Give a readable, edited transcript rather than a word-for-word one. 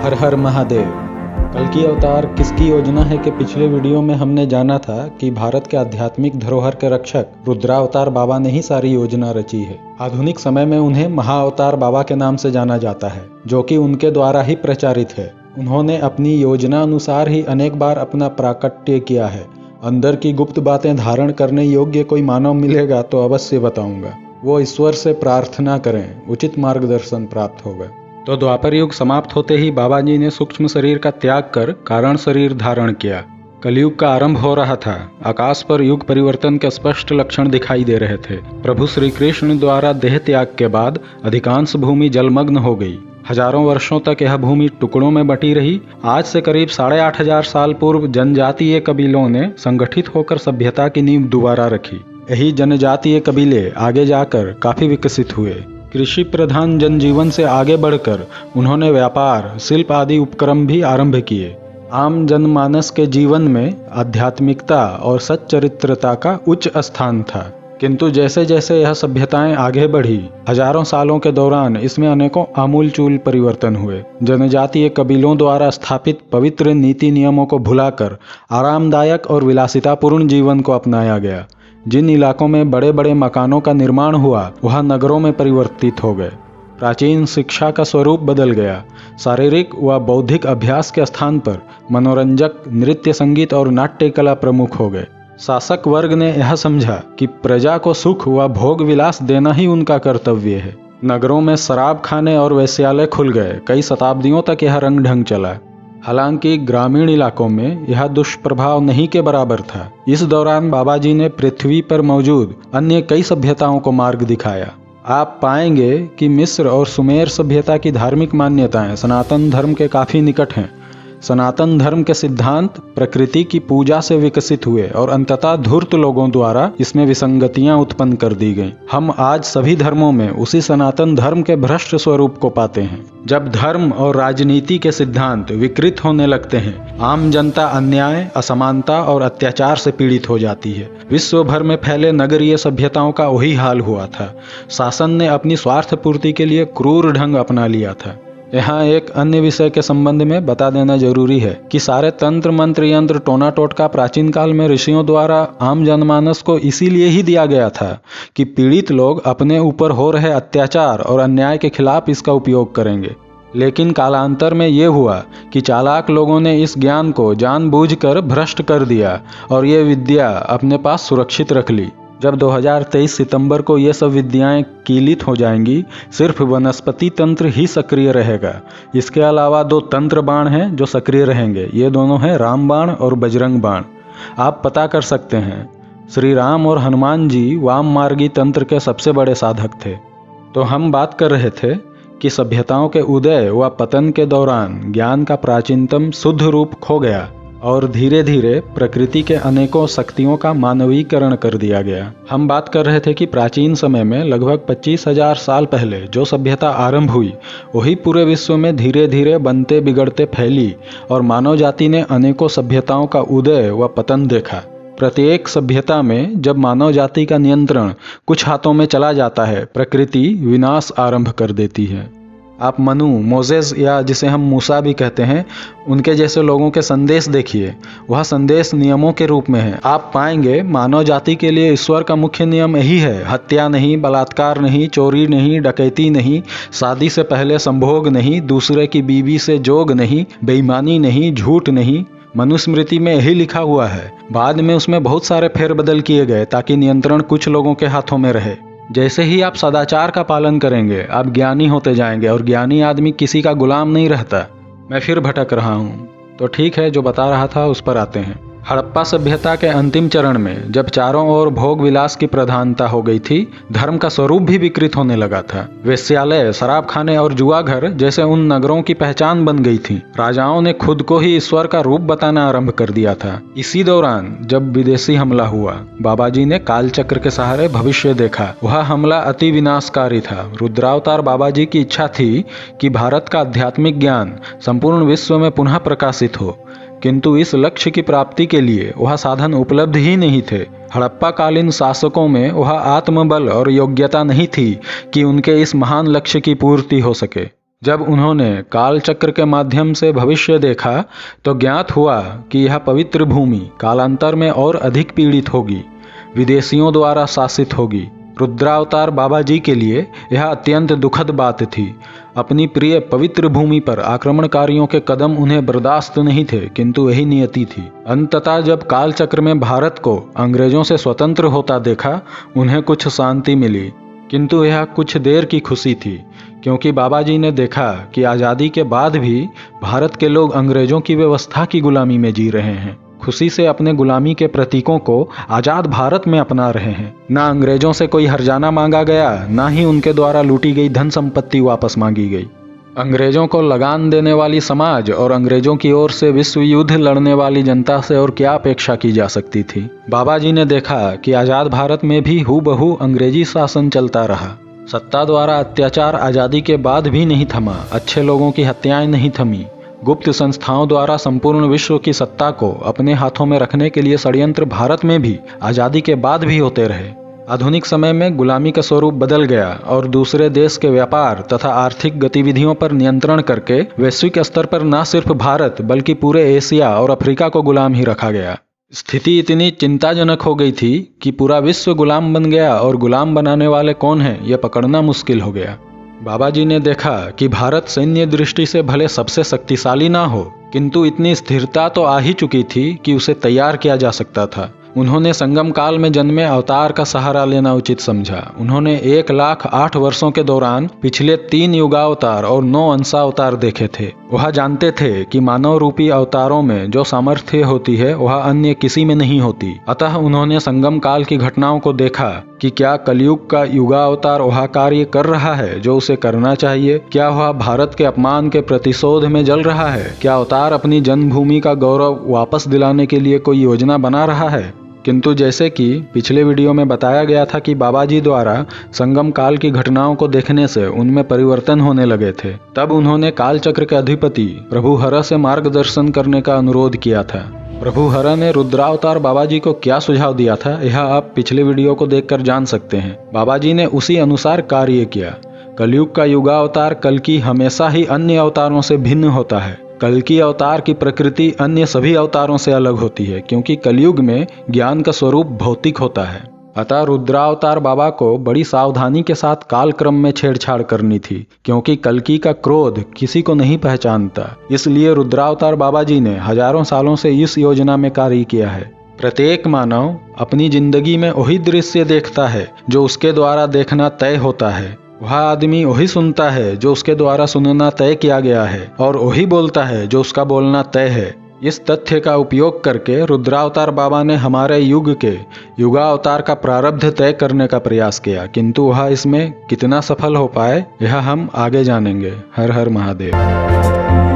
हर हर महादेव। कल की अवतार किसकी योजना है कि पिछले वीडियो में हमने जाना था कि भारत के आध्यात्मिक धरोहर के रक्षक रुद्रावतार बाबा ने ही सारी योजना रची है। आधुनिक समय में उन्हें महाअवतार बाबा के नाम से जाना जाता है, जो कि उनके द्वारा ही प्रचारित है। उन्होंने अपनी योजना अनुसार ही अनेक बार अपना प्राकट्य किया है। अंदर की गुप्त बातें धारण करने योग्य कोई मानव मिलेगा तो अवश्य बताऊंगा। वो ईश्वर से प्रार्थना करें, उचित मार्गदर्शन प्राप्त होगा। तो द्वापर युग समाप्त होते ही बाबा जी ने सूक्ष्म शरीर का त्याग कर कारण शरीर धारण किया। कलयुग का आरंभ हो रहा था। आकाश पर युग परिवर्तन के स्पष्ट लक्षण दिखाई दे रहे थे। प्रभु श्री कृष्ण द्वारा देह त्याग के बाद अधिकांश भूमि जलमग्न हो गई। हजारों वर्षों तक यह भूमि टुकड़ों में बटी रही। आज से करीब 8,500 साल पूर्व जनजातीय कबीलों ने संगठित होकर सभ्यता की नींव दोबारा रखी। यही जनजातीय कबीले आगे जाकर काफी विकसित हुए। कृषि प्रधान जनजीवन से आगे बढ़कर उन्होंने व्यापार, शिल्प आदि उपक्रम भी आरंभ किए। आम जनमानस के जीवन में आध्यात्मिकता और सच्चरित्रता का उच्च स्थान था। किंतु जैसे जैसे यह सभ्यताएं आगे बढ़ी, हजारों सालों के दौरान इसमें अनेकों आमूलचूल परिवर्तन हुए। जनजातीय कबीलों द्वारा स्थापित पवित्र नीति नियमों को भुलाकर आरामदायक और विलासितापूर्ण जीवन को अपनाया गया। जिन इलाकों में बड़े बड़े मकानों का निर्माण हुआ, वह नगरों में परिवर्तित हो गए। प्राचीन शिक्षा का स्वरूप बदल गया। शारीरिक व बौद्धिक अभ्यास के स्थान पर मनोरंजक नृत्य, संगीत और नाट्य कला प्रमुख हो गए। शासक वर्ग ने यह समझा कि प्रजा को सुख व भोग विलास देना ही उनका कर्तव्य है। नगरों में शराब खाने और वेश्यालय खुल गए। कई शताब्दियों तक यह रंग ढंग चला। हालांकि ग्रामीण इलाकों में यह दुष्प्रभाव नहीं के बराबर था। इस दौरान बाबा जी ने पृथ्वी पर मौजूद अन्य कई सभ्यताओं को मार्ग दिखाया। आप पाएंगे कि मिस्र और सुमेर सभ्यता की धार्मिक मान्यताएं सनातन धर्म के काफी निकट हैं। सनातन धर्म के सिद्धांत प्रकृति की पूजा से विकसित हुए और अंततः धूर्त लोगों द्वारा इसमें विसंगतियां उत्पन्न कर दी गईं। हम आज सभी धर्मों में उसी सनातन धर्म के भ्रष्ट स्वरूप को पाते हैं। जब धर्म और राजनीति के सिद्धांत विकृत होने लगते हैं, आम जनता अन्याय, असमानता और अत्याचार से पीड़ित हो जाती है। विश्व भर में फैले नगरीय सभ्यताओं का वही हाल हुआ था। शासन ने अपनी स्वार्थ पूर्ति के लिए क्रूर ढंग अपना लिया था। यहाँ एक अन्य विषय के संबंध में बता देना जरूरी है कि सारे तंत्र मंत्र यंत्र टोना टोटका प्राचीन काल में ऋषियों द्वारा आम जनमानस को इसीलिए ही दिया गया था कि पीड़ित लोग अपने ऊपर हो रहे अत्याचार और अन्याय के खिलाफ इसका उपयोग करेंगे। लेकिन कालांतर में ये हुआ कि चालाक लोगों ने इस ज्ञान को जानबूझकर भ्रष्ट कर दिया और ये विद्या अपने पास सुरक्षित रख ली। जब 2023 सितंबर को ये सब विद्याएं कीलित हो जाएंगी, सिर्फ वनस्पति तंत्र ही सक्रिय रहेगा। इसके अलावा 2 तंत्र बाण हैं जो सक्रिय रहेंगे। ये दोनों हैं राम बाण और बजरंग बाण। आप पता कर सकते हैं, श्री राम और हनुमान जी वाम मार्गी तंत्र के सबसे बड़े साधक थे। तो हम बात कर रहे थे कि सभ्यताओं के उदय व पतन के दौरान ज्ञान का प्राचीनतम शुद्ध रूप खो गया और धीरे धीरे प्रकृति के अनेकों शक्तियों का मानवीकरण कर दिया गया। हम बात कर रहे थे कि प्राचीन समय में लगभग 25,000 साल पहले जो सभ्यता आरंभ हुई, वही पूरे विश्व में धीरे धीरे बनते बिगड़ते फैली और मानव जाति ने अनेकों सभ्यताओं का उदय व पतन देखा। प्रत्येक सभ्यता में जब मानव जाति का नियंत्रण कुछ हाथों में चला जाता है, प्रकृति विनाश आरंभ कर देती है। आप मनु, मोजेस या जिसे हम मूसा भी कहते हैं, उनके जैसे लोगों के संदेश देखिए। वह संदेश नियमों के रूप में है। आप पाएंगे मानव जाति के लिए ईश्वर का मुख्य नियम यही है: हत्या नहीं, बलात्कार नहीं, चोरी नहीं, डकैती नहीं, शादी से पहले संभोग नहीं, दूसरे की बीवी से जोग नहीं, बेईमानी नहीं, झूठ नहीं। मनुस्मृति में यही लिखा हुआ है। बाद में उसमें बहुत सारे फेरबदल किए गए ताकि नियंत्रण कुछ लोगों के हाथों में रहे। जैसे ही आप सदाचार का पालन करेंगे, आप ज्ञानी होते जाएंगे और ज्ञानी आदमी किसी का गुलाम नहीं रहता। मैं फिर भटक रहा हूँ, तो ठीक है, जो बता रहा था उस पर आते हैं। हड़प्पा सभ्यता के अंतिम चरण में जब चारों ओर भोग विलास की प्रधानता हो गई थी, धर्म का स्वरूप भी विकृत होने लगा था। वेश्यालय, शराब खाने और जुआ घर जैसे उन नगरों की पहचान बन गई थी। राजाओं ने खुद को ही ईश्वर का रूप बताना आरंभ कर दिया था। इसी दौरान जब विदेशी हमला हुआ, बाबा जी ने कालचक्र के सहारे भविष्य देखा। वह हमला अति विनाशकारी था। रुद्रावतार बाबा जी की इच्छा थी कि भारत का आध्यात्मिक ज्ञान संपूर्ण विश्व में पुनः प्रकाशित हो, किंतु इस लक्ष्य की प्राप्ति के लिए वह साधन उपलब्ध ही नहीं थे। हड़प्पा कालीन शासकों में वह आत्मबल और योग्यता नहीं थी कि उनके इस महान लक्ष्य की पूर्ति हो सके। जब उन्होंने काल चक्र के माध्यम से भविष्य देखा तो ज्ञात हुआ कि यह पवित्र भूमि कालांतर में और अधिक पीड़ित होगी, विदेशियों द्वारा शासित होगी। रुद्रावतार बाबा जी के लिए यह अत्यंत दुखद बात थी। अपनी प्रिय पवित्र भूमि पर आक्रमणकारियों के कदम उन्हें बर्दाश्त नहीं थे, किंतु यही नियति थी। अंततः जब काल चक्र में भारत को अंग्रेजों से स्वतंत्र होता देखा, उन्हें कुछ शांति मिली, किंतु यह कुछ देर की खुशी थी, क्योंकि बाबा जी ने देखा कि आज़ादी के बाद भी भारत के लोग अंग्रेजों की व्यवस्था की गुलामी में जी रहे हैं। खुशी से अपने गुलामी के प्रतीकों को आज़ाद भारत में अपना रहे हैं। ना अंग्रेजों से कोई हर्जाना मांगा गया, ना ही उनके द्वारा लूटी गई धन संपत्ति वापस मांगी गई। अंग्रेजों को लगान देने वाली समाज और अंग्रेजों की ओर से विश्व युद्ध लड़ने वाली जनता से और क्या अपेक्षा की जा सकती थी। बाबा जी ने देखा कि आज़ाद भारत में भी हूबहू अंग्रेजी शासन चलता रहा। सत्ता द्वारा अत्याचार आज़ादी के बाद भी नहीं थमा, अच्छे लोगों की हत्याएं नहीं थमी। गुप्त संस्थाओं द्वारा संपूर्ण विश्व की सत्ता को अपने हाथों में रखने के लिए षड्यंत्र भारत में भी आज़ादी के बाद भी होते रहे। आधुनिक समय में गुलामी का स्वरूप बदल गया और दूसरे देश के व्यापार तथा आर्थिक गतिविधियों पर नियंत्रण करके वैश्विक स्तर पर न सिर्फ भारत बल्कि पूरे एशिया और अफ्रीका को गुलाम ही रखा गया। स्थिति इतनी चिंताजनक हो गई थी कि पूरा विश्व गुलाम बन गया और गुलाम बनाने वाले कौन हैं यह पकड़ना मुश्किल हो गया। बाबा जी ने देखा कि भारत सैन्य दृष्टि से भले सबसे शक्तिशाली ना हो, किंतु इतनी स्थिरता तो आ ही चुकी थी कि उसे तैयार किया जा सकता था। उन्होंने संगम काल में जन्मे अवतार का सहारा लेना उचित समझा। उन्होंने 1,08 वर्षों के दौरान पिछले 3 युगावतार और 9 अंशावतार देखे थे। वह जानते थे कि मानव रूपी अवतारों में जो सामर्थ्य होती है वह अन्य किसी में नहीं होती। अतः उन्होंने संगम काल की घटनाओं को देखा कि क्या कलयुग का युगावतार वह कार्य कर रहा है जो उसे करना चाहिए? क्या वह भारत के अपमान के प्रतिशोध में जल रहा है? क्या अवतार अपनी जन्मभूमि का गौरव वापस दिलाने के लिए कोई योजना बना रहा है? किंतु जैसे कि पिछले वीडियो में बताया गया था कि बाबा जी द्वारा संगम काल की घटनाओं को देखने से उनमें परिवर्तन होने लगे थे, तब उन्होंने काल चक्र के अधिपति प्रभु हर से मार्गदर्शन करने का अनुरोध किया था। प्रभु हर ने रुद्रावतार बाबा जी को क्या सुझाव दिया था यह आप पिछले वीडियो को देखकर जान सकते हैं। बाबा जी ने उसी अनुसार कार्य किया। कलयुग का युगावतार कल्कि हमेशा ही अन्य अवतारों से भिन्न होता है। कल्कि अवतार की प्रकृति अन्य सभी अवतारों से अलग होती है, क्योंकि कलयुग में ज्ञान का स्वरूप भौतिक होता है। अतः रुद्रावतार बाबा को बड़ी सावधानी के साथ काल क्रम में छेड़छाड़ करनी थी, क्योंकि कल्कि का क्रोध किसी को नहीं पहचानता। इसलिए रुद्रावतार बाबा जी ने हजारों सालों से इस योजना में कार्य किया है। प्रत्येक मानव अपनी जिंदगी में वही दृश्य देखता है जो उसके द्वारा देखना तय होता है। वह आदमी वही सुनता है जो उसके द्वारा सुनना तय किया गया है, और वही बोलता है जो उसका बोलना तय है। इस तथ्य का उपयोग करके रुद्रावतार बाबा ने हमारे युग के युगावतार का प्रारब्ध तय करने का प्रयास किया, किंतु वह इसमें कितना सफल हो पाए यह हम आगे जानेंगे। हर हर महादेव।